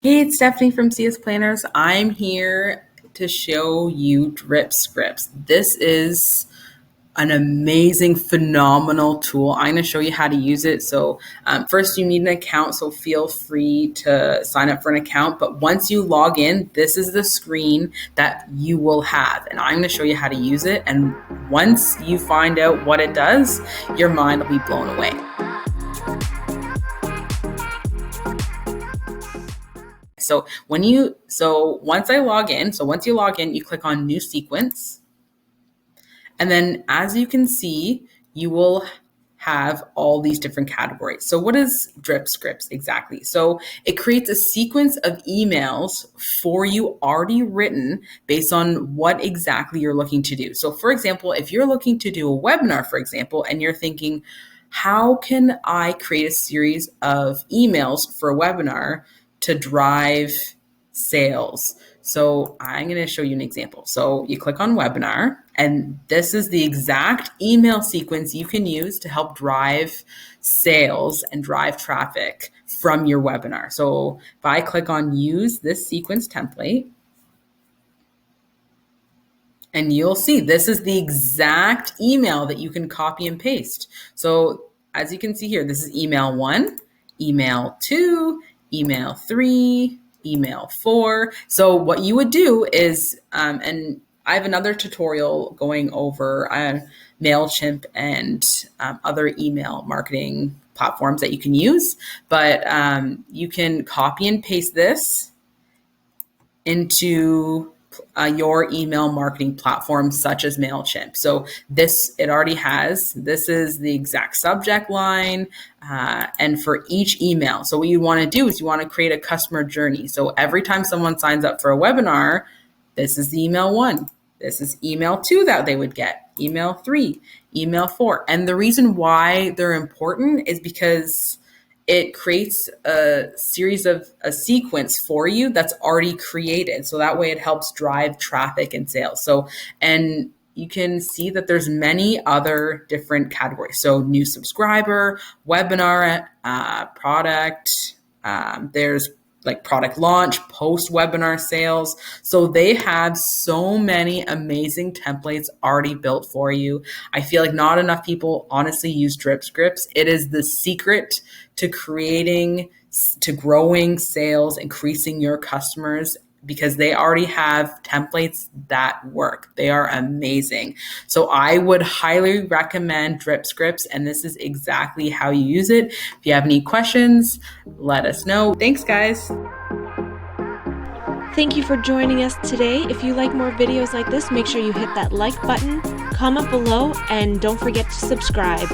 Hey, it's Stephanie from CS Planners. I'm here to show you drip scripts. This is an amazing, phenomenal tool. I'm going to show you how to use it. So first you need an account, so feel free to sign up for an account. But once you log in, this is the screen that you will have. And I'm going to show you how to use it. And once you find out what it does, your mind will be blown away. So once you log in, you click on new sequence. And then as you can see, you will have all these different categories. So what is drip scripts exactly? So it creates a sequence of emails for you already written based on what exactly you're looking to do. So for example, if you're looking to do a webinar, for example, and you're thinking, how can I create a series of emails for a webinar to drive sales? So I'm going to show you an example. So you click on webinar, and this is the exact email sequence you can use to help drive sales and drive traffic from your webinar. So if I click on use this sequence template, and you'll see this is the exact email that you can copy and paste. So as you can see here, this is email 1, email 2, email 3, email 4. So what you would do is, and I have another tutorial going over MailChimp and other email marketing platforms that you can use, but you can copy and paste this into your email marketing platform such as MailChimp. So this is the exact subject line and for each email. So what you want to do is you want to create a customer journey. So every time someone signs up for a webinar, this is email 1. This is email 2 that they would get, email 3, email 4. And the reason why they're important is because it creates a sequence for you that's already created. So that way it helps drive traffic and sales. And you can see that there's many other different categories. So new subscriber, webinar, product, there's like product launch, post-webinar sales. So they have so many amazing templates already built for you. I feel like not enough people honestly use drip scripts. It is the secret to growing sales, increasing your customers, because they already have templates that work. They are amazing. So I would highly recommend drip scripts, and this is exactly how you use it. If you have any questions, let us know. Thanks, guys. Thank you for joining us today. If you like more videos like this, make sure you hit that like button, comment below, and don't forget to subscribe.